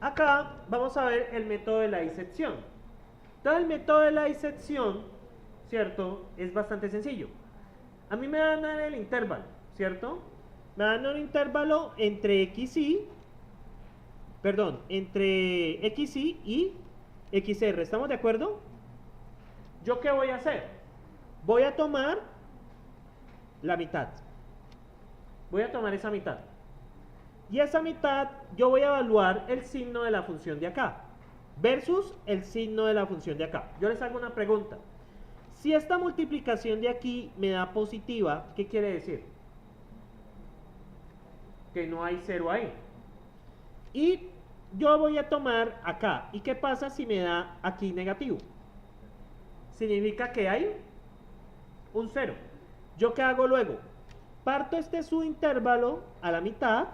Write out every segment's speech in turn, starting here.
Acá vamos a ver el método de la disección. Entonces el método de la disección, ¿cierto? Es bastante sencillo. A mí me dan el intervalo, ¿cierto? Me dan un intervalo entre entre XY y XR. ¿Estamos de acuerdo? ¿Yo qué voy a hacer? Voy a tomar la mitad. Voy a tomar esa mitad. Y esa mitad yo voy a evaluar el signo de la función de acá versus el signo de la función de acá. Yo les hago una pregunta. Si esta multiplicación de aquí me da positiva, ¿qué quiere decir? Que no hay cero ahí. Y yo voy a tomar acá. ¿Y qué pasa si me da aquí negativo? Significa que hay un cero. ¿Yo qué hago luego? Parto este subintervalo a la mitad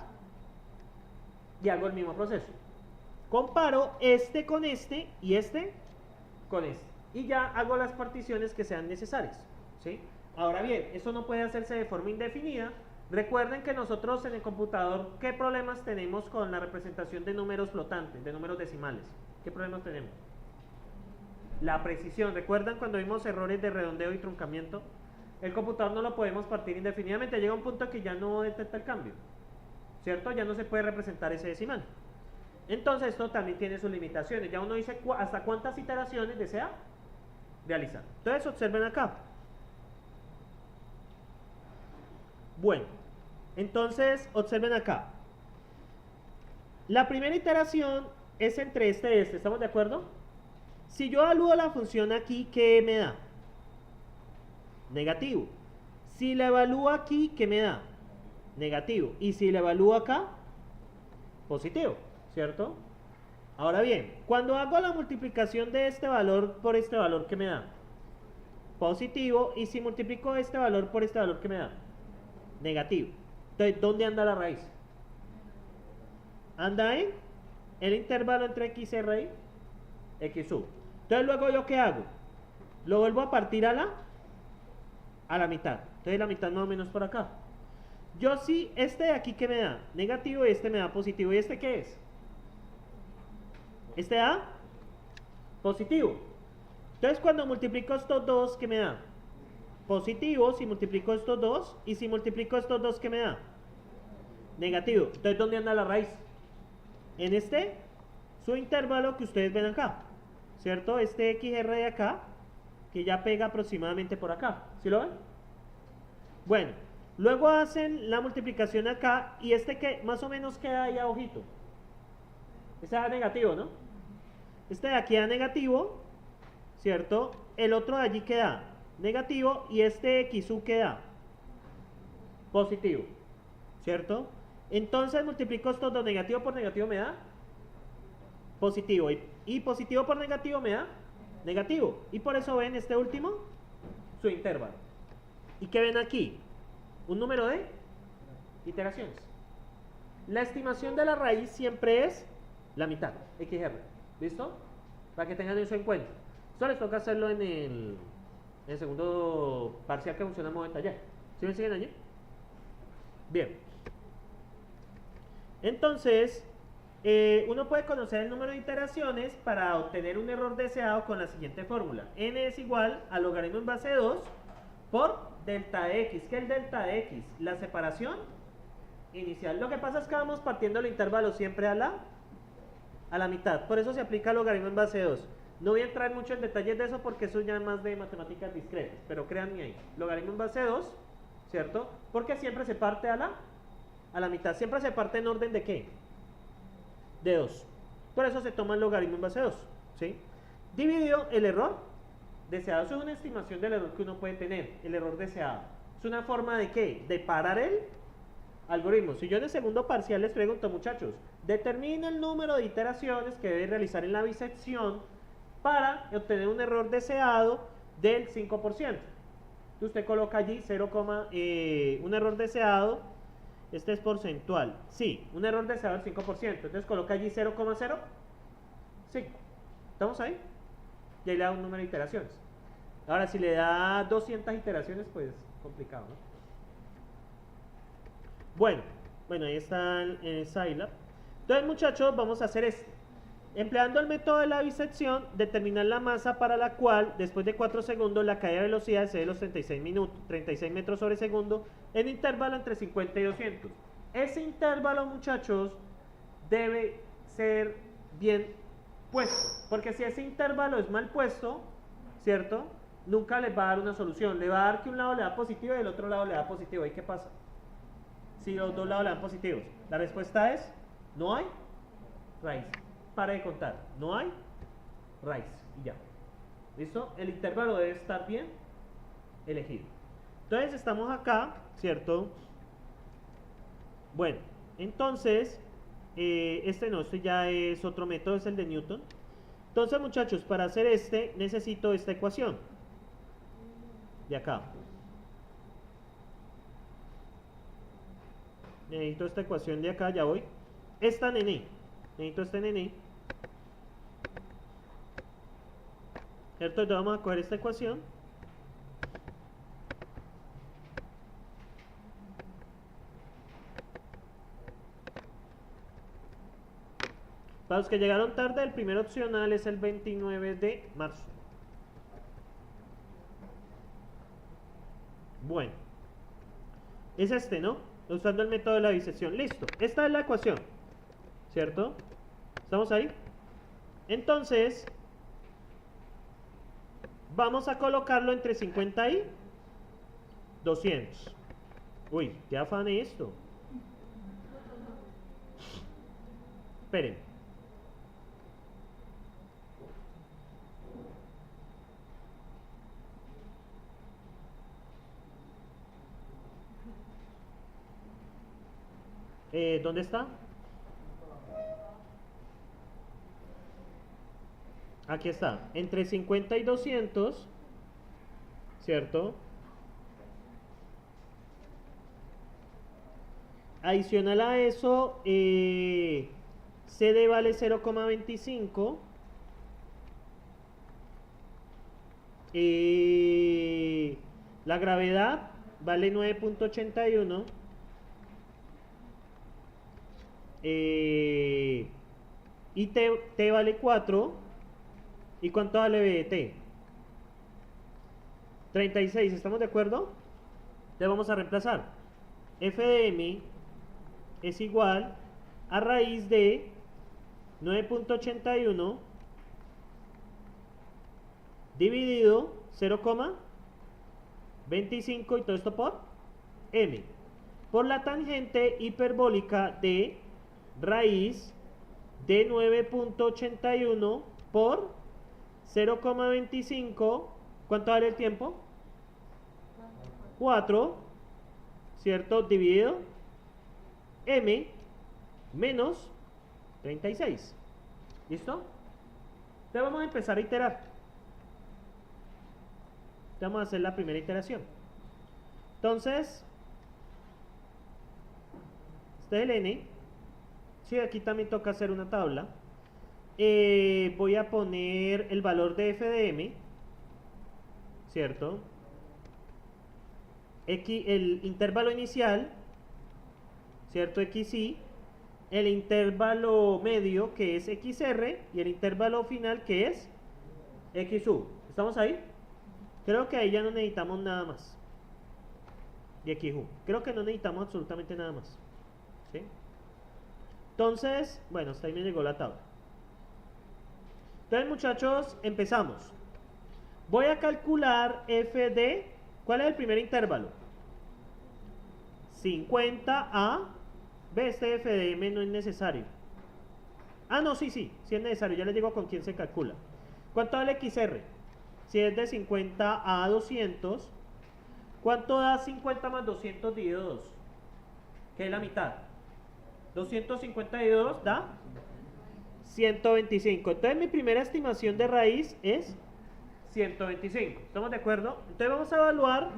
y hago el mismo proceso. Comparo este con este y este con este. Y ya hago las particiones que sean necesarias, ¿sí? Ahora bien, eso no puede hacerse de forma indefinida. Recuerden que nosotros en el computador, ¿qué problemas tenemos con la representación de números flotantes, de números decimales? ¿Qué problemas tenemos? La precisión. ¿Recuerdan cuando vimos errores de redondeo y truncamiento? El computador no lo podemos partir indefinidamente. Llega un punto que ya no detecta el cambio, ¿cierto? Ya no se puede representar ese decimal. Entonces esto también tiene sus limitaciones. Ya uno dice hasta cuántas iteraciones desea realizar. Entonces observen acá. Bueno, entonces observen acá. La primera iteración es entre este y este. ¿Estamos de acuerdo? Si yo evalúo la función aquí, ¿qué me da? Negativo. Si la evalúo aquí, ¿qué me da? Negativo. Y si la evalúo acá, positivo, ¿cierto? Ahora bien, cuando hago la multiplicación de este valor por este valor, ¿qué me da? Positivo. Y si multiplico este valor por este valor, ¿qué me da? Negativo. Entonces, ¿dónde anda la raíz? Anda en el intervalo entre XR y XU. Entonces, luego, ¿yo qué hago? Lo vuelvo a partir a la mitad. Entonces, la mitad más o menos por acá. Yo sí, este de aquí, ¿qué me da? Negativo y este me da positivo. ¿Y este qué es? Este da positivo. Entonces, cuando multiplico estos dos, ¿qué me da? Positivo. Si multiplico estos dos. Y si multiplico estos dos, ¿qué me da? Negativo. Entonces, ¿dónde anda la raíz? En este subintervalo que ustedes ven acá, ¿cierto? Este XR de acá, que ya pega aproximadamente por acá. ¿Sí lo ven? Bueno, luego hacen la multiplicación acá y este que más o menos queda ahí a ojito. Este da negativo, ¿no? Este de aquí da negativo, ¿cierto? El otro de allí queda negativo y este XU queda positivo, ¿cierto? Entonces multiplico estos dos, negativo por negativo me da positivo y positivo por negativo me da negativo. Y por eso ven este último su intervalo. ¿Y qué ven aquí? Un número de iteraciones. La estimación de la raíz siempre es la mitad, XR. ¿Listo? Para que tengan eso en cuenta. Esto les toca hacerlo en el segundo parcial que funcionamos en taller. ¿Sí me siguen allí? Bien. Entonces, uno puede conocer el número de iteraciones para obtener un error deseado con la siguiente fórmula. N es igual a logaritmo en base 2 por delta de x. ¿Qué es el delta de x? La separación inicial. Lo que pasa es que vamos partiendo el intervalo siempre a la mitad. Por eso se aplica logaritmo en base 2. No voy a entrar mucho en detalles de eso porque eso ya es más de matemáticas discretas. Pero créanme ahí. Logaritmo en base 2, ¿cierto? Porque siempre se parte a la mitad. Siempre se parte en orden de ¿qué? De 2. Por eso se toma el logaritmo en base 2. ¿Sí? Dividido el error deseado. Eso es una estimación del error que uno puede tener. El error deseado. Es una forma de ¿qué? De parar el algoritmo. Si yo en el segundo parcial les pregunto, muchachos, determina el número de iteraciones que debe realizar en la bisección para obtener un error deseado del 5%. Entonces usted coloca allí 0, un error deseado. Este es porcentual. Sí, un error deseado del 5%. Entonces coloca allí 0,05. ¿Estamos ahí? Y ahí le da un número de iteraciones. Ahora, si le da 200 iteraciones, pues complicado, ¿no? Bueno, ahí está en Scilab. Entonces, muchachos, vamos a hacer esto. Empleando el método de la bisección, determinar la masa para la cual, después de 4 segundos, la caída de velocidad excede los 36 metros sobre segundo en intervalo entre 50 y 200. Ese intervalo, muchachos, debe ser bien puesto, porque si ese intervalo es mal puesto, ¿cierto? Nunca les va a dar una solución. Le va a dar que un lado le da positivo y el otro lado le da positivo. ¿Y qué pasa? Si los dos lados le dan positivos. La respuesta es, no hay raíz. Para de contar, no hay raíz y ya. ¿Listo? El intervalo debe estar bien elegido. Entonces estamos acá, ¿cierto? Bueno, entonces, este ya es otro método, es el de Newton. Entonces, muchachos, para hacer necesito esta ecuación. De acá. Necesito esta ecuación de acá, ya voy. Esta nene. Necesito este nene. ¿Cierto? Entonces vamos a coger esta ecuación. Para los que llegaron tarde, el primer opcional es el 29 de marzo. Bueno. Es este, ¿no? Usando el método de la bisección. Listo. Esta es la ecuación. ¿Cierto? ¿Estamos ahí? Entonces, vamos a colocarlo entre 50 y 200. Uy, qué afán es esto. Esperen. ¿Dónde está? Aquí está. Entre 50 y 200, ¿cierto? Adicional a eso, CD vale 0,25. La gravedad vale 9,81. Y T vale 4. ¿Y cuánto vale BT? 36, ¿estamos de acuerdo? Entonces vamos a reemplazar. F de M es igual a raíz de 9,81 dividido 0,25 y todo esto por M. Por la tangente hiperbólica de raíz de 9,81 por 0,25. ¿Cuánto vale el tiempo? 4, ¿cierto? Dividido M menos 36. ¿Listo? Entonces vamos a empezar a iterar. Vamos a hacer la primera iteración. Entonces, este es el N. Sí, aquí también toca hacer una tabla. Voy a poner el valor de f de m, ¿cierto? El intervalo inicial, ¿cierto? XY, el intervalo medio que es XR y el intervalo final que es XU. ¿Estamos ahí? Creo que ahí ya no necesitamos nada más. Y XU. Creo que no necesitamos absolutamente nada más. ¿Sí? Entonces, bueno, hasta ahí me llegó la tabla. Entonces, muchachos, empezamos. Voy a calcular f de... ¿Cuál es el primer intervalo? 50 a... Ve, este f de m no es necesario. Ah, no, sí es necesario. Ya les digo con quién se calcula. ¿Cuánto vale XR? Si es de 50 a 200, ¿cuánto da 50 más 200 dividido 2? Que es la mitad. 252 da 125. Entonces mi primera estimación de raíz es 125. ¿Estamos de acuerdo? Entonces vamos a evaluar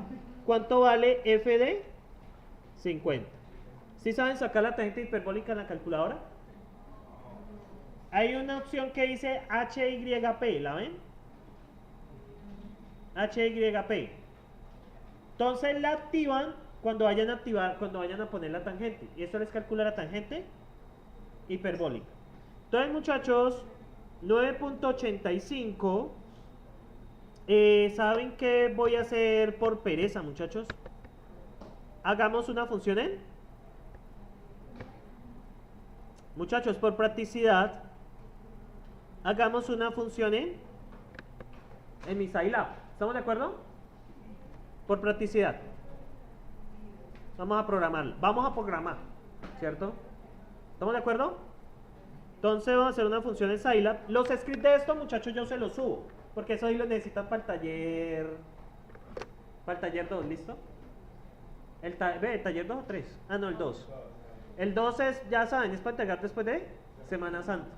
cuánto vale f de 50. ¿Sí saben sacar la tangente hiperbólica en la calculadora? Hay una opción que dice HYP, ¿la ven? HYP. Entonces la activan cuando vayan a poner la tangente. ¿Y esto les calcula la tangente? hiperbólica. Entonces, muchachos, 9.85. ¿Saben qué voy a hacer por pereza, muchachos? Hagamos una función en... Muchachos, por practicidad, hagamos una función en mi Scilab. ¿Estamos de acuerdo? Por practicidad. Vamos a programarla. Vamos a programar, ¿cierto? ¿Estamos de acuerdo? Entonces vamos a hacer una función en Scilab. Los scripts de esto, muchachos, yo se los subo. Porque eso ahí lo necesitan para el taller. Para el taller 2, ¿listo? ¿El taller 2 o 3? Ah, no, el 2. El 2 es, ya saben, es para entregar después de Semana Santa.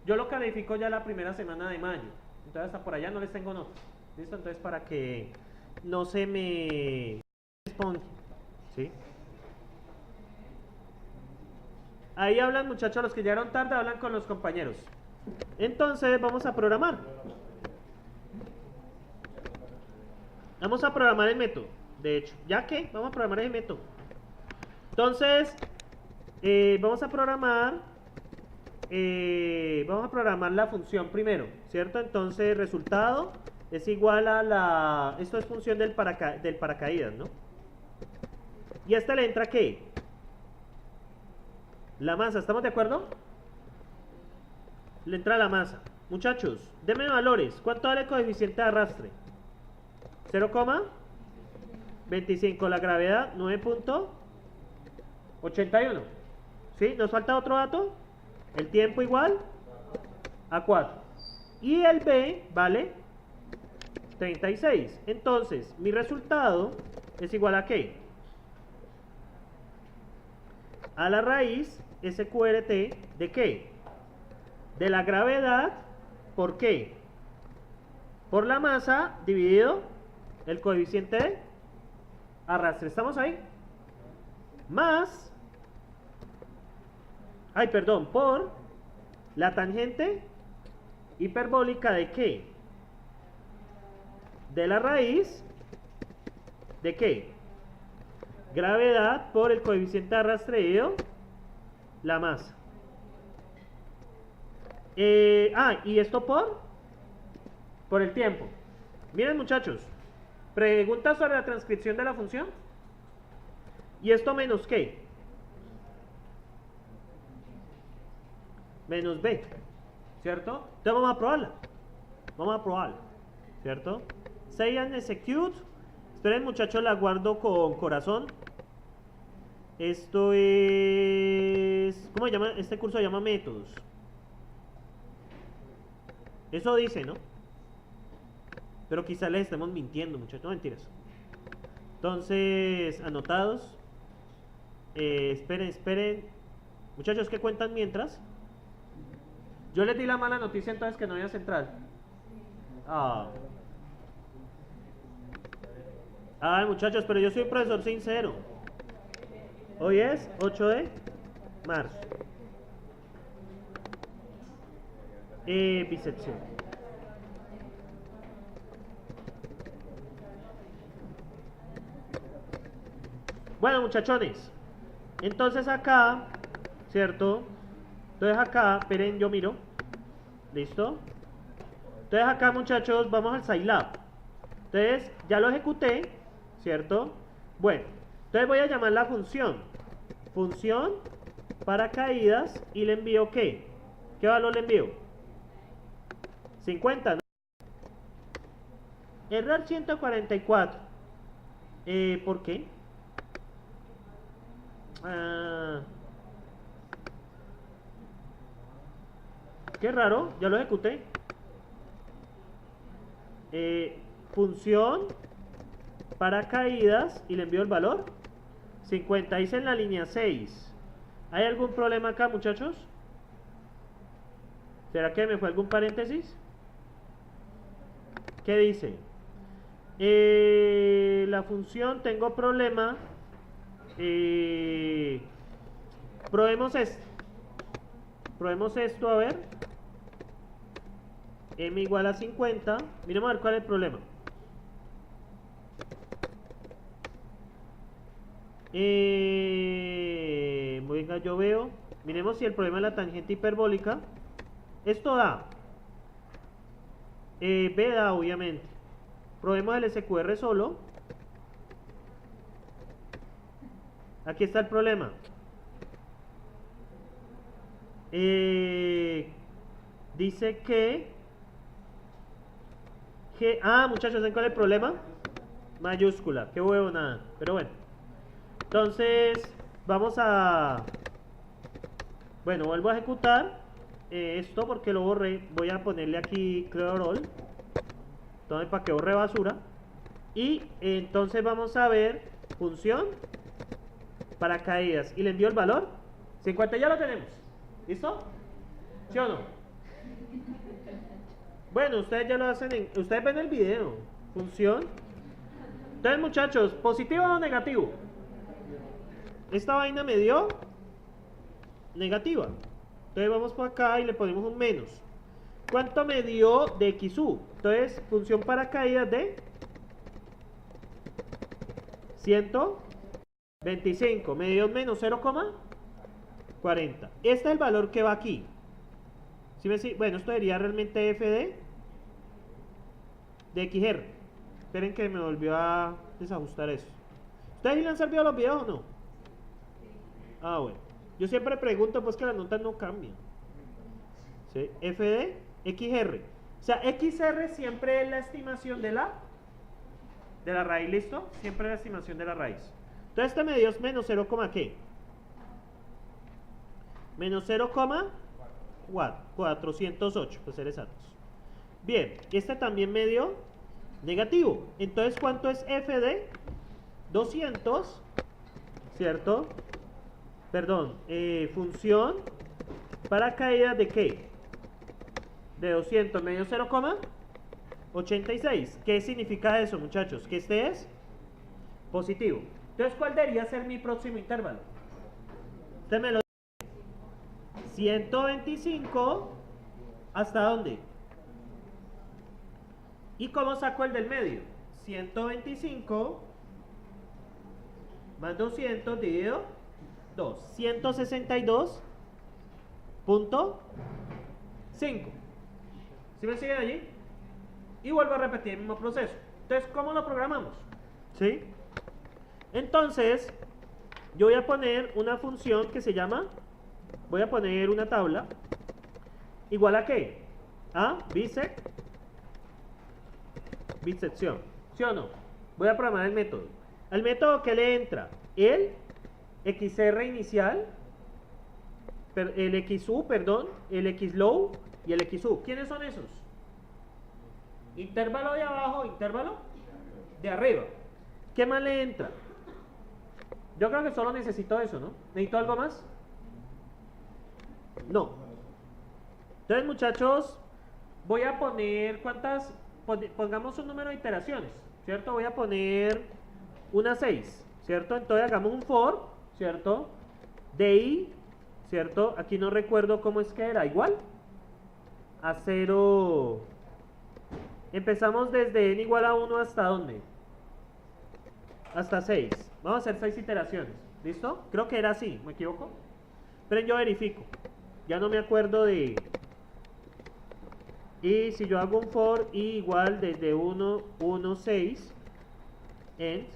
Yo lo califico ya la primera semana de mayo. Entonces hasta por allá no les tengo notas. ¿Listo? Entonces para que no se me responde. ¿Sí? Ahí hablan, muchachos, los que llegaron tarde hablan con los compañeros. Entonces vamos a programar. Vamos a programar el método. De hecho, ¿ya qué? Vamos a programar el método. Entonces, vamos a programar la función primero, ¿cierto? Entonces, resultado es igual a la... Esto es función del paracaídas, ¿no? ¿Y a esta le entra qué? La masa, ¿estamos de acuerdo? Le entra la masa. Muchachos, denme valores. ¿Cuánto vale el coeficiente de arrastre? 0,25. La gravedad, 9.81. ¿Sí? ¿Nos falta otro dato? El tiempo igual a 4. Y el B vale 36. Entonces, mi resultado es igual a ¿qué? A la raíz SQRT de ¿qué? De la gravedad por ¿qué? Por la masa dividido el coeficiente de arrastre. ¿Estamos ahí? Más... por la tangente hiperbólica de ¿qué? De la raíz de ¿qué? Gravedad por el coeficiente de arrastre dividido la masa. Y esto por el tiempo. Miren, muchachos, preguntas sobre la transcripción de la función. ¿Y esto menos qué? Menos b, ¿cierto? Entonces vamos a probarla. Vamos a probarla, ¿cierto? Say and execute. Esperen, muchachos, la guardo con corazón. Esto es... ¿Cómo se llama? Este curso se llama métodos. Eso dice, ¿no? Pero quizá les estemos mintiendo, muchachos. No, mentiras. Entonces, anotados. Esperen. Muchachos, ¿qué cuentan mientras? Yo les di la mala noticia entonces que no había central. Ay, muchachos, pero yo soy un profesor sincero. Hoy es 8 de marzo. Bicepción. Bueno, muchachones. Entonces acá, ¿cierto? Entonces acá, esperen, yo miro. ¿Listo? Entonces acá, muchachos, vamos al Scilab. Entonces, ya lo ejecuté, ¿cierto? Bueno, entonces voy a llamar la función. Función paracaídas y le envío ¿qué? ¿Qué valor le envío? 50, ¿no? Error 144. ¿Por qué? Qué raro, ya lo ejecuté. Función paracaídas y le envío el valor 50. Hice en la línea 6. ¿Hay algún problema acá, muchachos? ¿Será que me fue algún paréntesis? ¿Qué dice? La función, tengo problema. Probemos esto. Probemos esto, a ver. M igual a 50. Miremos a ver cuál es el problema. Venga, yo veo. Miremos si el problema de la tangente hiperbólica. Esto da. B da, obviamente. Probemos el SQR solo. Aquí está el problema. Dice que... muchachos, ¿saben cuál es el problema? Mayúscula, qué huevo, nada. Pero bueno. Entonces, vamos a... Bueno, vuelvo a ejecutar esto porque lo borré. Voy a ponerle aquí clear all. Entonces, para que borre basura. Y entonces vamos a ver función paracaídas. Y le envío el valor. 50 ya lo tenemos. ¿Listo? ¿Sí o no? Bueno, ustedes ya lo hacen ustedes ven el video. Función. Entonces, muchachos, ¿positivo o negativo? Esta vaina me dio negativa. Entonces vamos por acá y le ponemos un menos. ¿Cuánto me dio de XU? Entonces, función paracaídas de 125. Me dio menos 0,40. Este es el valor que va aquí. Bueno, esto sería realmente F de XR. Esperen que me volvió a desajustar eso. ¿Ustedes le han servido los videos o no? Ah, bueno. Yo siempre pregunto, pues que las notas no cambian. ¿Sí? F de XR. O sea, XR siempre es la estimación de la raíz, ¿listo? Siempre es la estimación de la raíz. Entonces este me dio menos 0, ¿qué? Menos 0,408, pues ser exactos. Bien, este también me dio negativo. Entonces, ¿cuánto es F de 200? ¿Cierto? Perdón, función paracaídas de ¿qué? De 200 medio 0,86. ¿Qué significa eso, muchachos? Que este es positivo. Entonces, ¿cuál debería ser mi próximo intervalo? Usted me lo dice. 125. ¿Hasta dónde? ¿Y cómo saco el del medio? 125 más 200 dividido 2. 162.5. ¿Sí me siguen allí? Y vuelvo a repetir el mismo proceso. Entonces, ¿cómo lo programamos? ¿Sí? Entonces, yo voy a poner una función que se llama, voy a poner una tabla, igual a ¿qué? A bisección. ¿Sí o no? Voy a programar el método. Al método que le entra el XR inicial, el XU, perdón, el XLOW y el XU. ¿Quiénes son esos? Intervalo de abajo, intervalo de arriba. ¿Qué más le entra? Yo creo que solo necesito eso, ¿no? ¿Necesito algo más? No. Entonces, muchachos, voy a poner pongamos un número de iteraciones, ¿cierto? Voy a poner unas 6, ¿cierto? Entonces hagamos un for, ¿cierto? De i, ¿cierto? Aquí no recuerdo cómo es que era, igual a 0. Empezamos desde n igual a 1 hasta ¿dónde? Hasta 6. Vamos a hacer 6 iteraciones, ¿listo? Creo que era así, ¿me equivoco? Pero yo verifico. Ya no me acuerdo de... Y si yo hago un for i igual desde 1, 1, 6, end,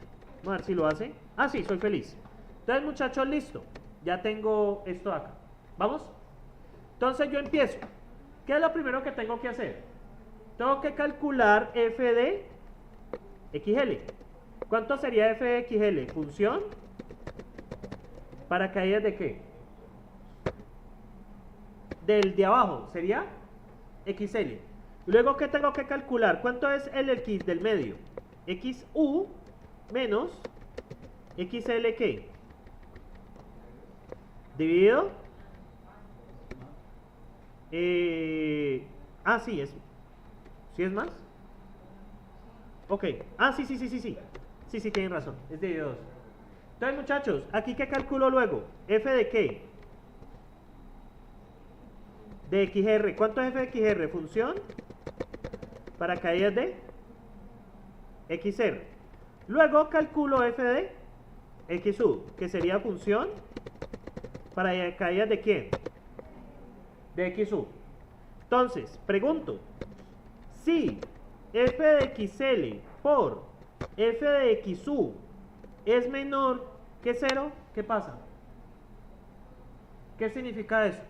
vamos a ver si lo hace. Ah, sí, soy feliz. Entonces, muchachos, listo. Ya tengo esto acá. ¿Vamos? Entonces yo empiezo. ¿Qué es lo primero que tengo que hacer? Tengo que calcular f de xl. ¿Cuánto sería f de xl? Función paracaídas de ¿qué? Del de abajo. Sería XL. Luego, ¿qué tengo que calcular? ¿Cuánto es el X del medio? XU menos XL, ¿qué? Dividido. Sí es. ¿Sí es más? Ok. Sí. Sí, tienen razón. Es dividido 2. Entonces, muchachos, ¿aquí qué calculo luego? ¿F de qué? De XR. ¿Cuánto es F de XR? Función paracaídas de XR. Luego calculo F de XU, que sería función ¿Paracaídas de quién? De XU. Entonces, pregunto, si f de XL por f de XU es menor que 0, ¿qué pasa? ¿Qué significa eso?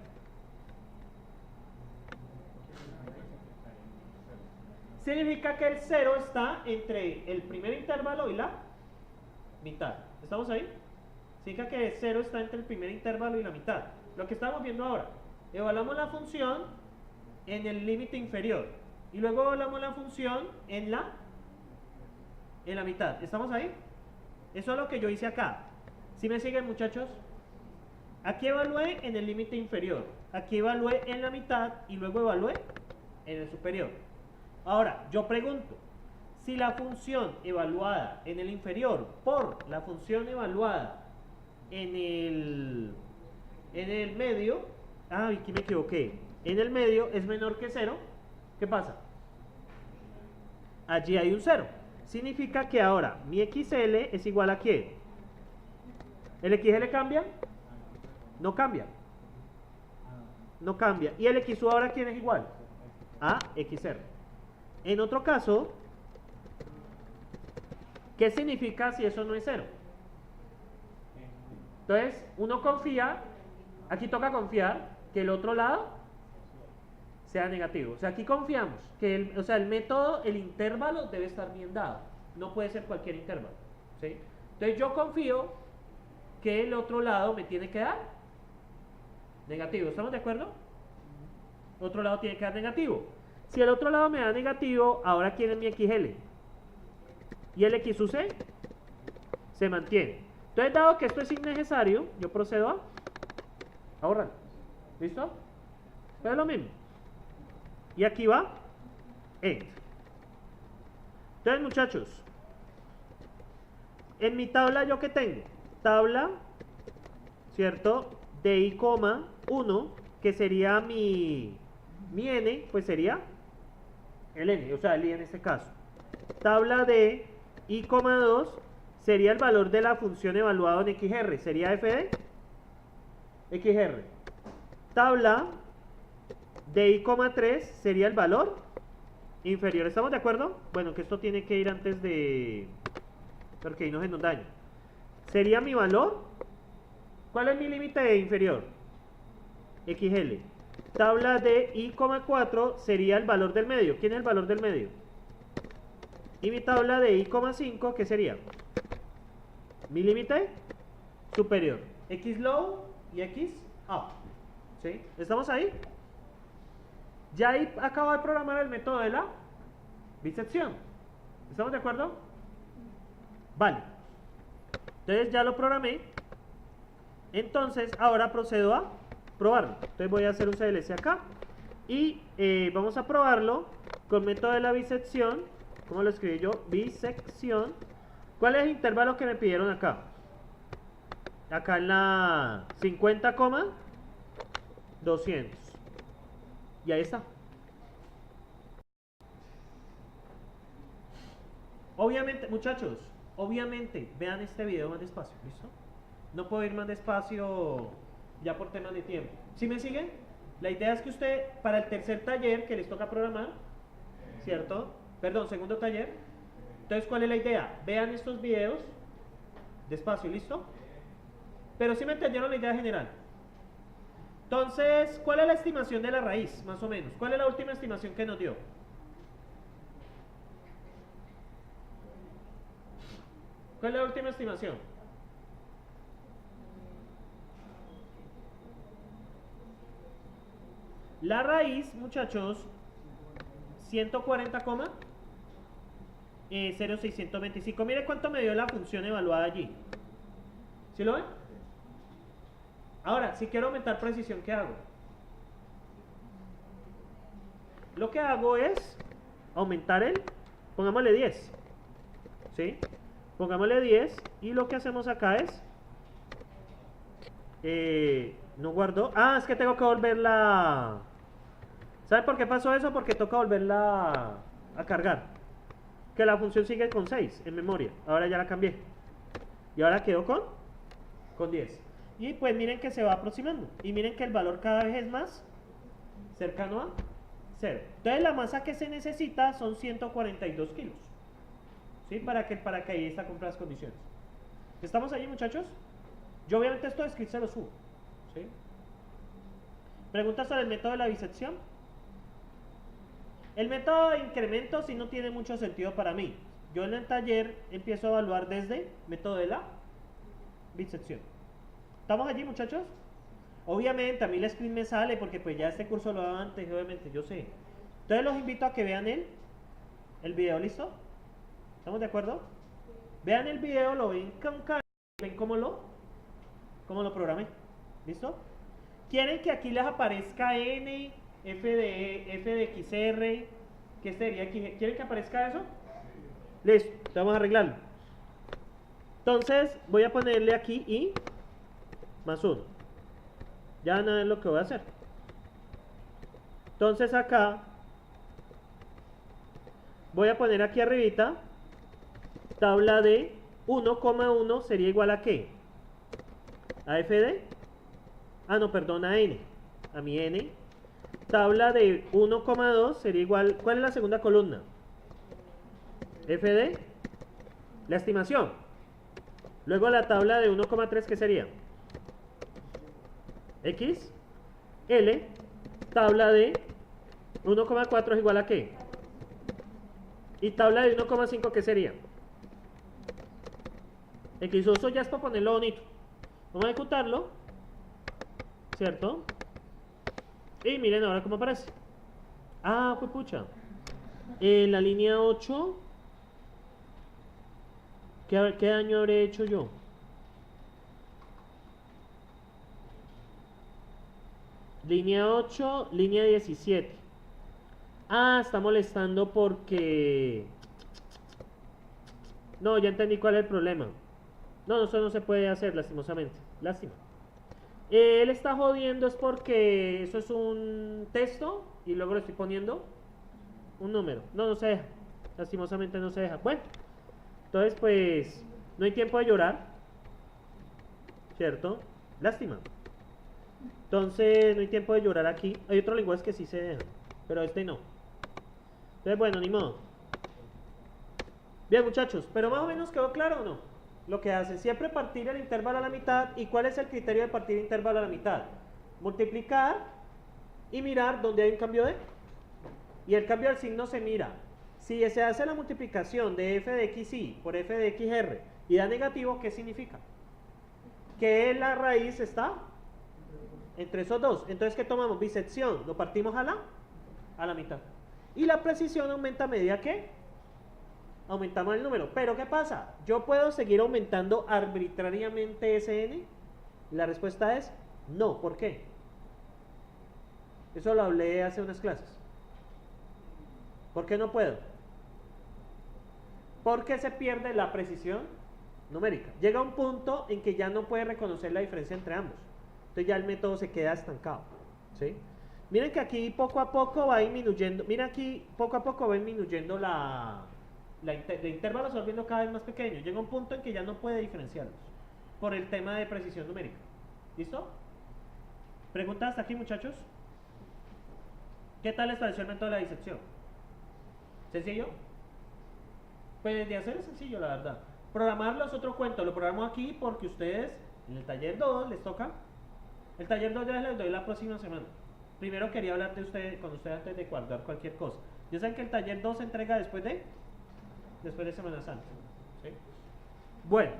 Significa que el 0 está entre el primer intervalo y la mitad. ¿Estamos ahí? Significa que el 0 está entre el primer intervalo y la mitad. Lo que estamos viendo ahora. Evaluamos la función en el límite inferior. Y luego evaluamos la función en la mitad. ¿Estamos ahí? Eso es lo que yo hice acá. ¿Sí me siguen, muchachos? Aquí evalué en el límite inferior. Aquí evalué en la mitad y luego evalué en el superior. Ahora, yo pregunto, si la función evaluada en el inferior por la función evaluada en el medio, aquí me equivoqué, en el medio es menor que 0, ¿qué pasa? Allí hay un 0. Significa que ahora mi XL es igual a ¿quién? ¿El XL cambia? No cambia. No cambia. ¿Y el XU ahora quién es igual? A XR. En otro caso, ¿qué significa si eso no es 0? Entonces, uno confía, aquí toca confiar que el otro lado sea negativo. O sea, aquí confiamos que el método, el intervalo debe estar bien dado. No puede ser cualquier intervalo. ¿Sí? Entonces, yo confío que el otro lado me tiene que dar negativo. ¿Estamos de acuerdo? El otro lado tiene que dar negativo. Si el otro lado me da negativo, ahora ¿quién es mi XL? Y el XUC se mantiene. Entonces, dado que esto es innecesario, yo procedo a ahorrar. ¿Listo? Pero es lo mismo. Y aquí va end. Entonces, muchachos, en mi tabla, ¿yo qué tengo? Tabla, ¿cierto? De I,1, que sería mi n, pues sería el n, o sea, el i en este caso. Tabla de I,2 sería el valor de la función evaluada en XR, sería f de XR. Tabla de I,3 sería el valor inferior. ¿Estamos de acuerdo? Bueno, que esto tiene que ir antes de... porque ahí no se nos daña. Sería mi valor. ¿Cuál es mi límite inferior? XL. Tabla de I,4 sería el valor del medio. ¿Quién es el valor del medio? Y mi tabla de I,5, ¿qué sería? Mi límite superior. X low y X up. ¿Sí? ¿Estamos ahí? Ya ahí acabo de programar el método de la bisección. ¿Estamos de acuerdo? Vale. Entonces ya lo programé. Entonces ahora procedo a probarlo. Entonces voy a hacer un CLS acá. Y vamos a probarlo con método de la bisección. ¿Cómo lo escribí yo? Bisección. ¿Cuál es el intervalo que me pidieron acá? Acá en la 50,200. Y ahí está. Obviamente, muchachos, obviamente, vean este video más despacio, ¿listo? No puedo ir más despacio ya por temas de tiempo. ¿Sí me siguen? La idea es que usted, para el tercer taller que les toca programar, ¿cierto? Perdón, segundo taller. Entonces, ¿cuál es la idea? Vean estos videos despacio, ¿listo? Pero sí me entendieron la idea general. Entonces, ¿cuál es la estimación de la raíz, más o menos? ¿Cuál es la última estimación que nos dio? ¿Cuál es la última estimación? La raíz, muchachos, 140,0625. Mire cuánto me dio la función evaluada allí. ¿Sí lo ven? Ahora, si quiero aumentar precisión, ¿qué hago? Lo que hago es aumentar pongámosle 10. ¿Sí? Pongámosle 10 y lo que hacemos acá es no guardo. Es que tengo que volverla. ¿Saben por qué pasó eso? Porque toca volverla a cargar. Que la función sigue con 6 en memoria. Ahora ya la cambié. Y ahora quedó con 10. Y pues miren que se va aproximando. Y miren que el valor cada vez es más cercano a 0. Entonces la masa que se necesita son 142 kilos. ¿Sí? Para que el paracaidista cumpla las condiciones. ¿Estamos allí, muchachos? Yo obviamente esto de script se lo subo. ¿Sí? ¿Preguntas sobre el método de la bisección? El método de incremento sí no tiene mucho sentido para mí. Yo en el taller empiezo a evaluar desde método de la bisección. ¿Estamos allí, muchachos? Obviamente a mí el script me sale porque pues ya este curso lo daba antes, obviamente, yo sé. Entonces los invito a que vean el video, ¿listo? ¿Estamos de acuerdo? Vean el video, lo ven con calma, ven cómo lo programé. ¿Listo? ¿Quieren que aquí les aparezca N, F de XR? ¿Qué sería? ¿Quieren que aparezca eso? Listo, vamos a arreglarlo. Entonces voy a ponerle aquí I más 1. Ya van a ver lo que voy a hacer. Entonces acá voy a poner aquí arribita tabla de 1,1 sería igual a ¿qué? A F de... Ah, no, perdón, a N. A mi N. Tabla de 1,2 sería igual... ¿Cuál es la segunda columna? F de... La estimación. Luego la tabla de 1,3, ¿qué sería? X. L. Tabla de 1,4 es igual a ¿qué? Y tabla de 1,5, ¿qué sería? X. Eso ya es para ponerlo bonito. Vamos a ejecutarlo. ¿Cierto? Y miren ahora cómo aparece. Ah, pues pucha. En la línea 8, ¿qué daño habré hecho yo? Línea 8, línea 17. Ah, está molestando porque... No, ya entendí cuál es el problema. No, eso no se puede hacer, lastimosamente. Lástima. Él está jodiendo es porque eso es un texto y luego le estoy poniendo un número. No, no se deja. Lastimosamente no se deja. Bueno, entonces pues no hay tiempo de llorar. ¿Cierto? Lástima. Entonces no hay tiempo de llorar aquí. Hay otros lenguajes que sí se dejan, pero este no. Entonces bueno, ni modo. Bien, muchachos, pero más o menos quedó claro o no lo que hace. Siempre partir el intervalo a la mitad. ¿Y cuál es el criterio de partir el intervalo a la mitad? Multiplicar y mirar dónde hay un cambio de... Y el cambio del signo se mira. Si se hace la multiplicación de f de xy por f de xr y da negativo, ¿qué significa? Que la raíz está entre esos dos. Entonces, ¿qué tomamos? Bisección. Lo partimos a la mitad. Y la precisión aumenta a medida que aumentamos el número. Pero ¿qué pasa? ¿Yo puedo seguir aumentando arbitrariamente ese n? La respuesta es no. ¿Por qué? Eso lo hablé hace unas clases. ¿Por qué no puedo? Porque se pierde la precisión numérica. Llega un punto en que ya no puede reconocer la diferencia entre ambos. Entonces ya el método se queda estancado. ¿Sí? Miren que aquí poco a poco va disminuyendo. Miren aquí poco a poco va disminuyendo el intervalo se va volviendo cada vez más pequeño. Llega un punto en que ya no puede diferenciarlos por el tema de precisión numérica. ¿Listo? ¿Preguntas hasta aquí, muchachos? ¿Qué tal les pareció el método de la disección? ¿Sencillo? Pues de hacer es sencillo, la verdad. Programarlo es otro cuento. Lo programo aquí porque ustedes en el taller 2 les toca. El taller 2 ya les doy la próxima semana. Primero quería hablar con ustedes antes de guardar cualquier cosa. Ya saben que el taller 2 se entrega después de Semana Santa. ¿Sí? Bueno.